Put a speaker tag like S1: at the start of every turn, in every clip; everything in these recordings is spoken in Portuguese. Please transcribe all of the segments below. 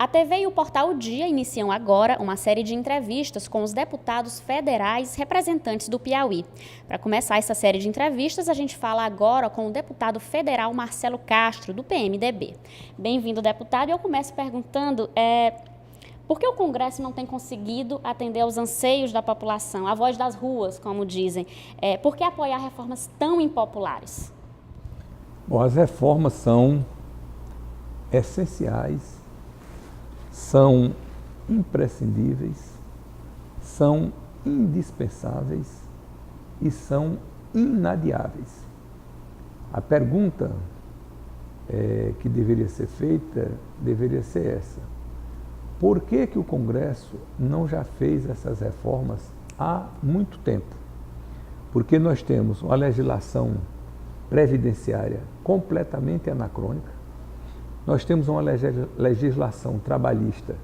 S1: A TV e o Portal Dia iniciam agora uma série de entrevistas com os deputados federais representantes do Piauí. Para começar essa série de entrevistas, a gente fala agora com o deputado federal Marcelo Castro, do PMDB. Bem-vindo, deputado. E eu começo perguntando por que o Congresso não tem conseguido atender aos anseios da população, a voz das ruas, como dizem? Por que apoiar reformas tão impopulares?
S2: Bom, as reformas são essenciais, são imprescindíveis, são indispensáveis e são inadiáveis. A pergunta que deveria ser feita deveria ser essa: por que o Congresso não já fez essas reformas há muito tempo? Porque nós temos uma legislação previdenciária completamente anacrônica, nós temos uma legislação trabalhista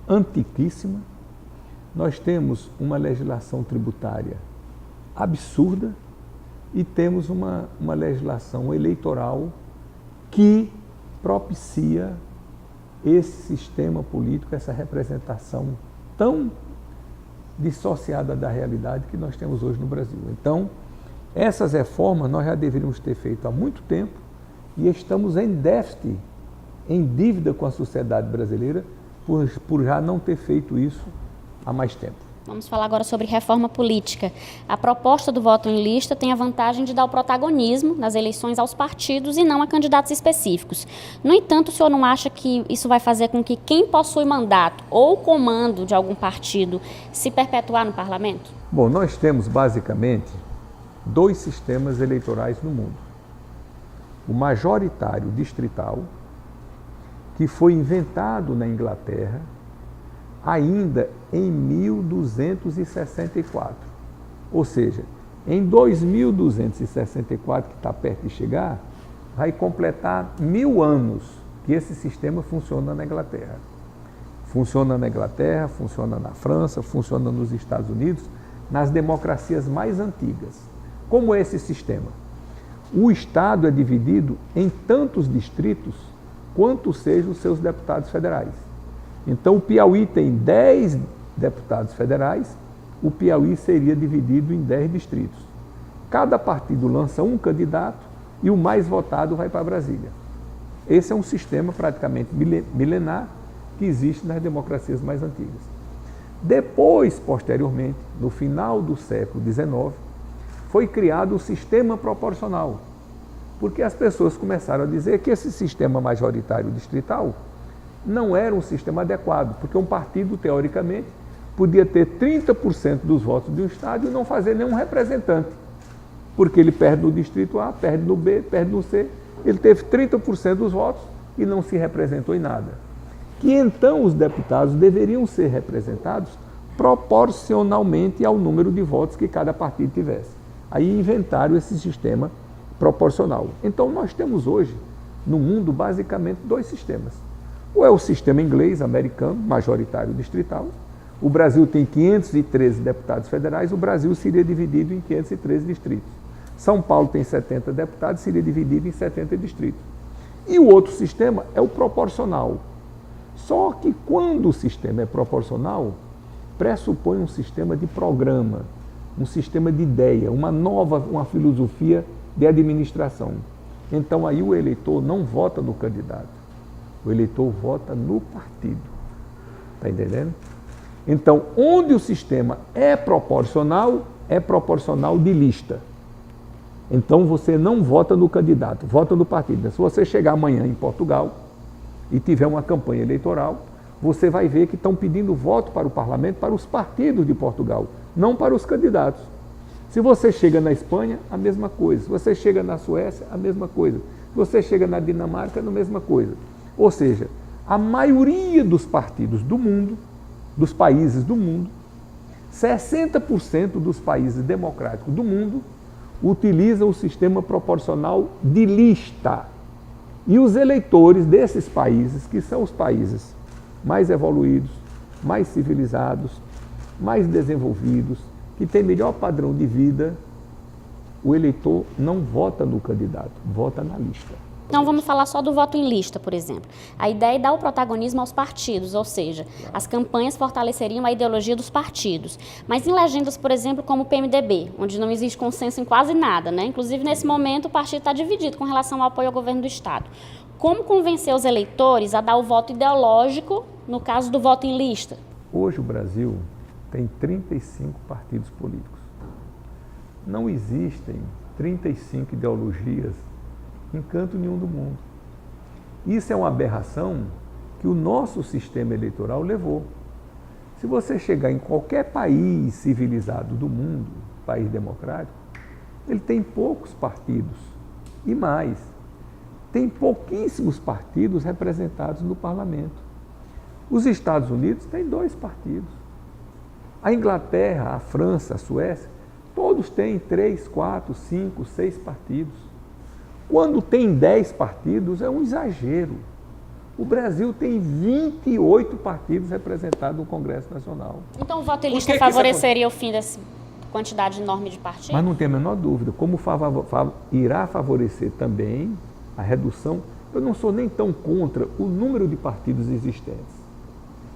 S2: antiquíssima, nós temos uma legislação tributária absurda e temos uma legislação eleitoral que propicia esse sistema político, essa representação tão dissociada da realidade que nós temos hoje no Brasil. Então, essas reformas nós já deveríamos ter feito há muito tempo e estamos em déficit, em dívida com a sociedade brasileira por já não ter feito isso há mais tempo.
S1: Vamos falar agora sobre reforma política. A proposta do voto em lista tem a vantagem de dar o protagonismo nas eleições aos partidos e não a candidatos específicos. No entanto, o senhor não acha que isso vai fazer com que quem possui mandato ou comando de algum partido se perpetuar no parlamento?
S2: Bom, nós temos basicamente dois sistemas eleitorais no mundo. O majoritário distrital, que foi inventado na Inglaterra ainda em 1264. Ou seja, em 2264, que está perto de chegar, vai completar 1000 anos que esse sistema funciona na Inglaterra. Funciona na Inglaterra, funciona na França, funciona nos Estados Unidos, nas democracias mais antigas. Como é esse sistema? O Estado é dividido em tantos distritos quanto sejam os seus deputados federais. Então, o Piauí tem 10 deputados federais, o Piauí seria dividido em 10 distritos. Cada partido lança um candidato e o mais votado vai para Brasília. Esse é um sistema praticamente milenar que existe nas democracias mais antigas. Depois, posteriormente, no final do século XIX, foi criado o sistema proporcional, porque as pessoas começaram a dizer que esse sistema majoritário distrital não era um sistema adequado, porque um partido, teoricamente, podia ter 30% dos votos de um estado e não fazer nenhum representante, porque ele perde no distrito A, perde no B, perde no C, ele teve 30% dos votos e não se representou em nada. Que então os deputados deveriam ser representados proporcionalmente ao número de votos que cada partido tivesse. Aí inventaram esse sistema proporcional. Então nós temos hoje, no mundo, basicamente dois sistemas. Ou é o sistema inglês, americano, majoritário distrital. O Brasil tem 513 deputados federais, o Brasil seria dividido em 513 distritos. São Paulo tem 70 deputados, seria dividido em 70 distritos. E o outro sistema é o proporcional. Só que quando o sistema é proporcional, pressupõe um sistema de programa, um sistema de ideia, uma filosofia de administração. Então aí o eleitor não vota no candidato, o eleitor vota no partido. Está entendendo? Então, onde o sistema é proporcional de lista. Então você não vota no candidato, vota no partido. Se você chegar amanhã em Portugal e tiver uma campanha eleitoral, você vai ver que estão pedindo voto para o parlamento, para os partidos de Portugal, não para os candidatos. Se você chega na Espanha, a mesma coisa. Se você chega na Suécia, a mesma coisa. Se você chega na Dinamarca, a mesma coisa. Ou seja, a maioria dos partidos do mundo, dos países do mundo, 60% dos países democráticos do mundo utilizam o sistema proporcional de lista. E os eleitores desses países, que são os países mais evoluídos, mais civilizados, mais desenvolvidos, que tem melhor padrão de vida, o eleitor não vota no candidato, vota na lista.
S1: Então vamos falar só do voto em lista, por exemplo. A ideia é dar o protagonismo aos partidos, ou seja, as campanhas fortaleceriam a ideologia dos partidos. Mas em legendas, por exemplo, como o PMDB, onde não existe consenso em quase nada, né? Inclusive, nesse momento, o partido está dividido com relação ao apoio ao governo do Estado. Como convencer os eleitores a dar o voto ideológico no caso do voto em lista?
S2: Hoje o Brasil tem 35 partidos políticos. Não existem 35 ideologias em canto nenhum do mundo. Isso é uma aberração que o nosso sistema eleitoral levou. Se você chegar em qualquer país civilizado do mundo, país democrático, ele tem poucos partidos. E mais, tem pouquíssimos partidos representados no parlamento. Os Estados Unidos têm 2 partidos. A Inglaterra, a França, a Suécia, todos têm 3, 4, 5, 6 partidos. Quando tem 10 partidos, é um exagero. O Brasil tem 28 partidos representados no Congresso Nacional.
S1: Então o voto em lista favoreceria o fim dessa quantidade enorme de partidos?
S2: Mas não tem a menor dúvida. Como irá favorecer também a redução, eu não sou nem tão contra o número de partidos existentes.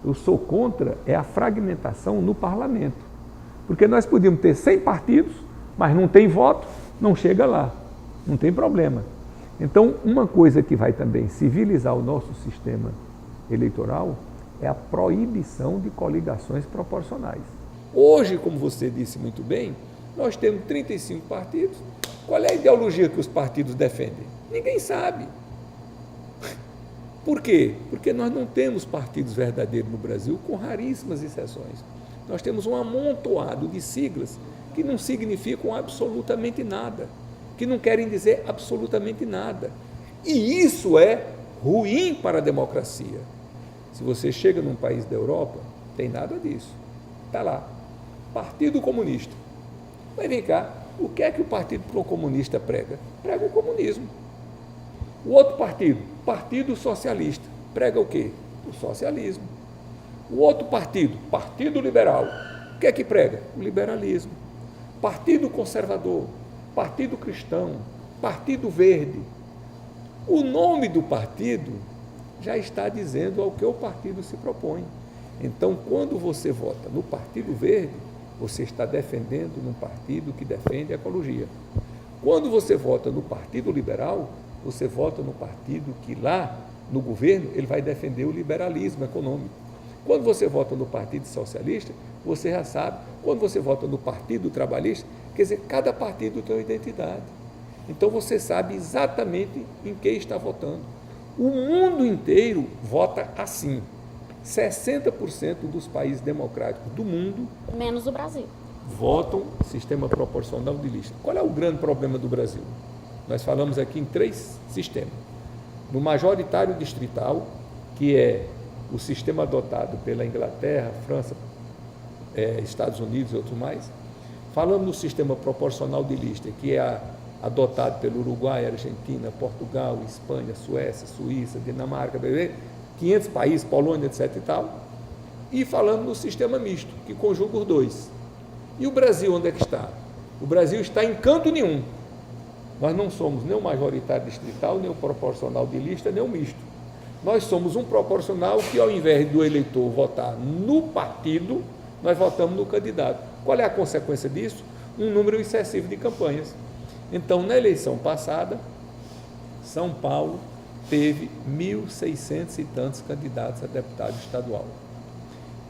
S2: Eu sou contra a fragmentação no parlamento. Porque nós podíamos ter 100 partidos, mas não tem voto, não chega lá. Não tem problema. Então, uma coisa que vai também civilizar o nosso sistema eleitoral é a proibição de coligações proporcionais. Hoje, como você disse muito bem, nós temos 35 partidos. Qual é a ideologia que os partidos defendem? Ninguém sabe. Por quê? Porque nós não temos partidos verdadeiros no Brasil, com raríssimas exceções. Nós temos um amontoado de siglas que não significam absolutamente nada, que não querem dizer absolutamente nada. E isso é ruim para a democracia. Se você chega num país da Europa, tem nada disso. Está lá, Partido Comunista. Mas vem cá, o que é que o Partido Comunista prega? Prega o comunismo. O outro partido, Partido Socialista, prega o quê? O socialismo. O outro partido, Partido Liberal, o que é que prega? O liberalismo. Partido Conservador, Partido Cristão, Partido Verde. O nome do partido já está dizendo ao que o partido se propõe. Então, quando você vota no Partido Verde, você está defendendo um partido que defende a ecologia. Quando você vota no Partido Liberal, você vota no partido que lá no governo ele vai defender o liberalismo econômico. Quando você vota no Partido Socialista, você já sabe. Quando você vota no Partido Trabalhista, quer dizer, cada partido tem uma identidade. Então você sabe exatamente em que está votando. O mundo inteiro vota assim. 60% dos países democráticos do mundo,
S1: menos o Brasil,
S2: votam sistema proporcional de lista. Qual é o grande problema do Brasil? Nós falamos aqui em 3 sistemas. No majoritário distrital, que é o sistema adotado pela Inglaterra, França, Estados Unidos e outros mais. Falamos no sistema proporcional de lista, que é adotado pelo Uruguai, Argentina, Portugal, Espanha, Suécia, Suíça, Dinamarca, 500 países, Polônia, etc. e tal. E falamos no sistema misto, que conjuga os 2. E o Brasil, onde é que está? O Brasil está em canto nenhum. Nós não somos nem o majoritário distrital, nem o proporcional de lista, nem o misto. Nós somos um proporcional que, ao invés do eleitor votar no partido, nós votamos no candidato. Qual é a consequência disso? Um número excessivo de campanhas. Então, na eleição passada, São Paulo teve 1.600 e tantos candidatos a deputado estadual.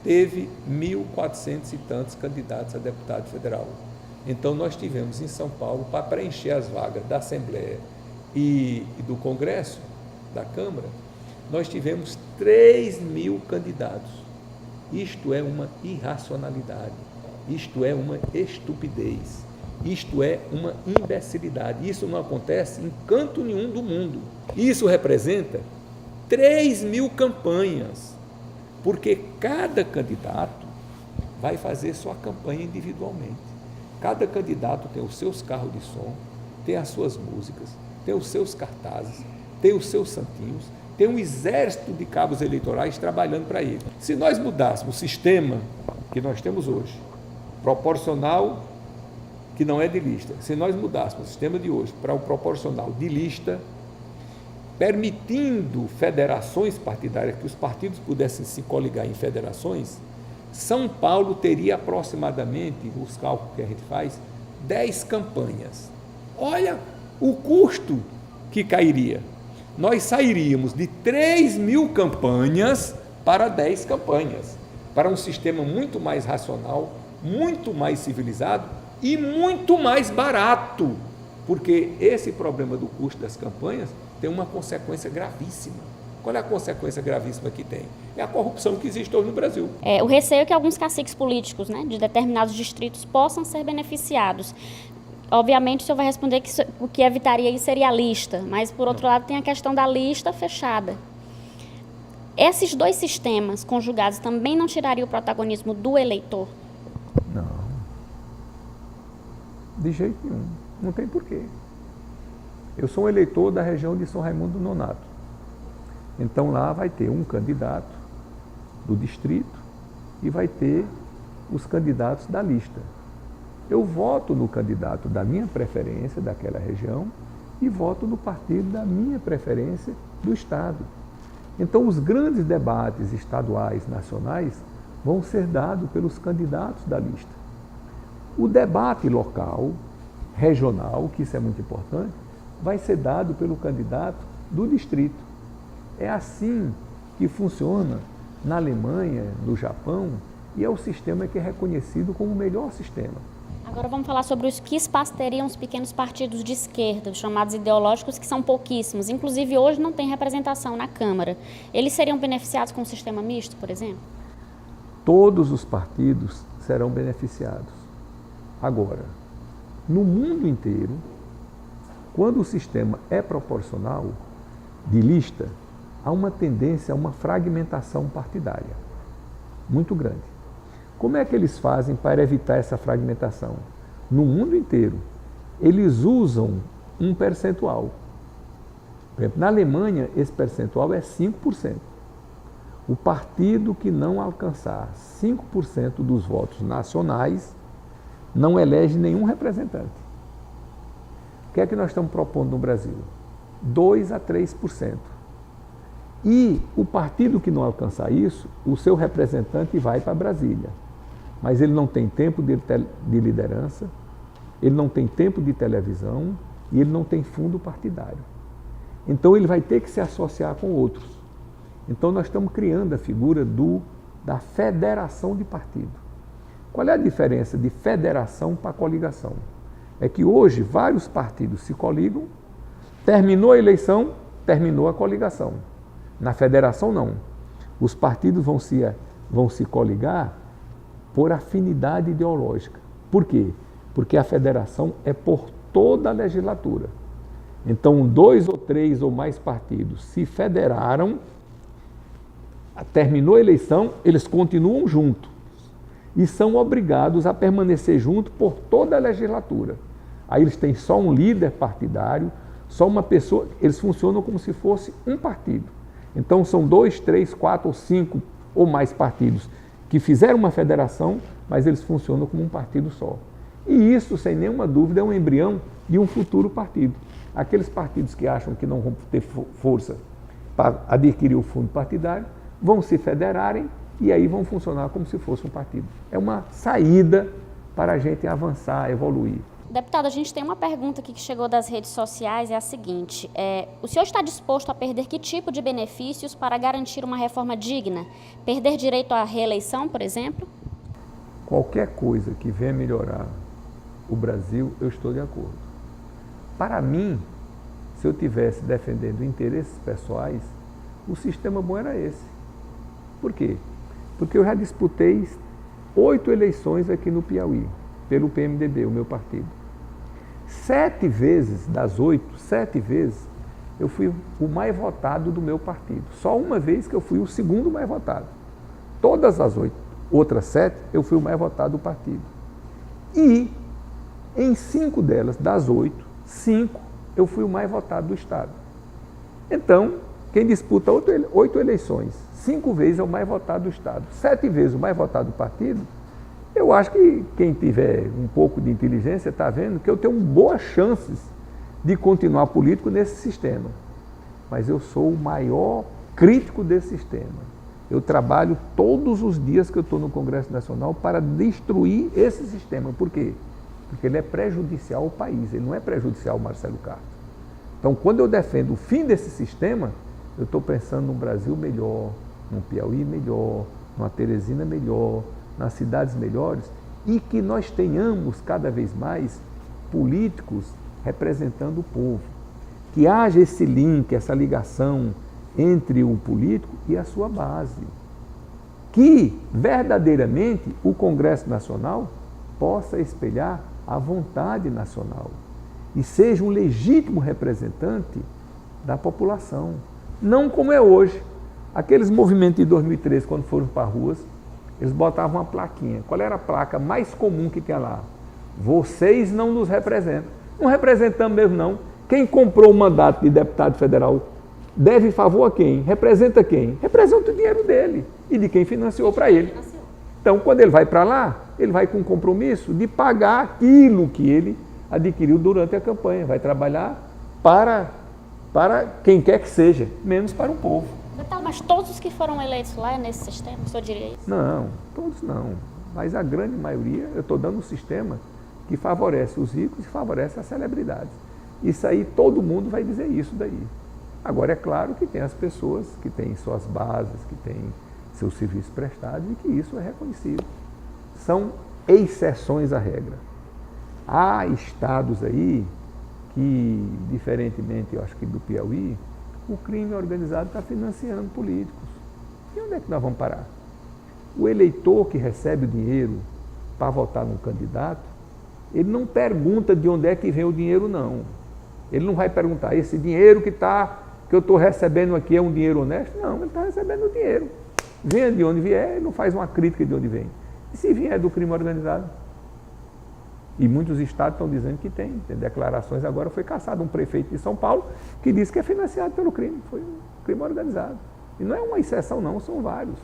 S2: Teve 1.400 e tantos candidatos a deputado federal. Então, nós tivemos em São Paulo, para preencher as vagas da Assembleia e do Congresso, da Câmara, nós tivemos 3.000 candidatos. Isto é uma irracionalidade, isto é uma estupidez, isto é uma imbecilidade. Isso não acontece em canto nenhum do mundo. Isso representa 3.000 campanhas, porque cada candidato vai fazer sua campanha individualmente. Cada candidato tem os seus carros de som, tem as suas músicas, tem os seus cartazes, tem os seus santinhos, tem um exército de cabos eleitorais trabalhando para ele. Se nós mudássemos o sistema que nós temos hoje, proporcional, que não é de lista, se nós mudássemos o sistema de hoje para o proporcional de lista, permitindo federações partidárias, que os partidos pudessem se coligar em federações, São Paulo teria aproximadamente, os cálculos que a gente faz, 10 campanhas. Olha o custo que cairia. Nós sairíamos de 3.000 campanhas para 10 campanhas, para um sistema muito mais racional, muito mais civilizado e muito mais barato, porque esse problema do custo das campanhas tem uma consequência gravíssima. Qual é a consequência gravíssima que tem? É a corrupção que existe hoje no Brasil.
S1: O receio é que alguns caciques políticos, né, de determinados distritos possam ser beneficiados. Obviamente, o senhor vai responder que o que evitaria isso seria a lista, mas, por outro lado, tem a questão da lista fechada. Esses dois sistemas conjugados também não tirariam o protagonismo do eleitor?
S2: Não. De jeito nenhum. Não tem porquê. Eu sou um eleitor da região de São Raimundo Nonato. Então, lá vai ter um candidato do distrito e vai ter os candidatos da lista. Eu voto no candidato da minha preferência, daquela região, e voto no partido da minha preferência do Estado. Então, os grandes debates estaduais, nacionais, vão ser dados pelos candidatos da lista. O debate local, regional, que isso é muito importante, vai ser dado pelo candidato do distrito. É assim que funciona na Alemanha, no Japão, e é o sistema que é reconhecido como o melhor sistema.
S1: Agora vamos falar sobre os que espaço teriam os pequenos partidos de esquerda, chamados ideológicos, que são pouquíssimos. Inclusive, hoje não tem representação na Câmara. Eles seriam beneficiados com o sistema misto, por exemplo?
S2: Todos os partidos serão beneficiados. Agora, no mundo inteiro, quando o sistema é proporcional, de lista, há uma tendência a uma fragmentação partidária muito grande. Como é que eles fazem para evitar essa fragmentação? No mundo inteiro, eles usam um percentual. Por exemplo, na Alemanha, esse percentual é 5%. O partido que não alcançar 5% dos votos nacionais não elege nenhum representante. O que é que nós estamos propondo no Brasil? 2 a 3%. E o partido que não alcançar isso, o seu representante vai para Brasília. Mas ele não tem tempo de liderança, ele não tem tempo de televisão e ele não tem fundo partidário. Então ele vai ter que se associar com outros. Então nós estamos criando a figura da federação de partido. Qual é a diferença de federação para coligação? É que hoje vários partidos se coligam, terminou a eleição, terminou a coligação. Na federação, não. Os partidos vão se coligar por afinidade ideológica. Por quê? Porque a federação é por toda a legislatura. Então, 2 ou 3 ou mais partidos se federaram, terminou a eleição, eles continuam juntos e são obrigados a permanecer juntos por toda a legislatura. Aí eles têm só um líder partidário, só uma pessoa, eles funcionam como se fosse um partido. Então, são 2, 3, 4 ou 5 ou mais partidos que fizeram uma federação, mas eles funcionam como um partido só. E isso, sem nenhuma dúvida, é um embrião de um futuro partido. Aqueles partidos que acham que não vão ter força para adquirir o fundo partidário, vão se federarem e aí vão funcionar como se fosse um partido. É uma saída para a gente avançar, evoluir.
S1: Deputado, a gente tem uma pergunta aqui que chegou das redes sociais, é a seguinte: o senhor está disposto a perder que tipo de benefícios para garantir uma reforma digna? Perder direito à reeleição, por exemplo?
S2: Qualquer coisa que venha melhorar o Brasil, eu estou de acordo. Para mim, se eu estivesse defendendo interesses pessoais, o sistema bom era esse. Por quê? Porque eu já disputei 8 eleições aqui no Piauí, pelo PMDB, o meu partido. 7 vezes das 8, 7 vezes, eu fui o mais votado do meu partido. Só uma vez que eu fui o segundo mais votado. Todas as 8, outras 7, eu fui o mais votado do partido. E em 5 delas, das 8, 5, eu fui o mais votado do Estado. Então, quem disputa 8 eleições, 5 vezes é o mais votado do Estado, 7 vezes o mais votado do partido, eu acho que quem tiver um pouco de inteligência está vendo que eu tenho boas chances de continuar político nesse sistema. mas eu sou o maior crítico desse sistema. Eu trabalho todos os dias que eu estou no Congresso Nacional para destruir esse sistema. Por quê? Porque ele é prejudicial ao país, ele não é prejudicial ao Marcelo Carto. Então, quando eu defendo o fim desse sistema, eu estou pensando num Brasil melhor, num Piauí melhor, numa Teresina melhor, nas cidades melhores, e que nós tenhamos cada vez mais políticos representando o povo. Que haja esse link, essa ligação entre o político e a sua base. Que, verdadeiramente, o Congresso Nacional possa espelhar a vontade nacional e seja um legítimo representante da população. Não como é hoje. Aqueles movimentos de 2013, quando foram para as ruas, eles botavam uma plaquinha. Qual era a placa mais comum que tinha lá? Vocês não nos representam. Não representamos mesmo, não. Quem comprou o mandato de deputado federal deve favor a quem? Representa quem? Representa o dinheiro dele e de quem financiou para ele. Então, quando ele vai para lá, ele vai com o compromisso de pagar aquilo que ele adquiriu durante a campanha. Vai trabalhar para quem quer que seja, menos para o povo.
S1: Mas todos os que foram eleitos lá é nesse sistema, o senhor diria isso?
S2: Não, todos não. Mas a grande maioria, eu estou dando um sistema que favorece os ricos e favorece as celebridades. Isso aí, todo mundo vai dizer isso daí. Agora, é claro que tem as pessoas que têm suas bases, que têm seus serviços prestados e que isso é reconhecido. São exceções à regra. Há estados aí que, diferentemente, eu acho que do Piauí, o crime organizado está financiando políticos. E onde é que nós vamos parar? O eleitor que recebe o dinheiro para votar num candidato, ele não pergunta de onde é que vem o dinheiro, não. Ele não vai perguntar, esse dinheiro que eu estou recebendo aqui é um dinheiro honesto? Não, ele está recebendo o dinheiro. Venha de onde vier, ele não faz uma crítica de onde vem. E se vier do crime organizado? E muitos estados estão dizendo que tem declarações. Agora foi caçado um prefeito de São Paulo que disse que é financiado pelo crime. Foi um crime organizado. E não é uma exceção não, são vários.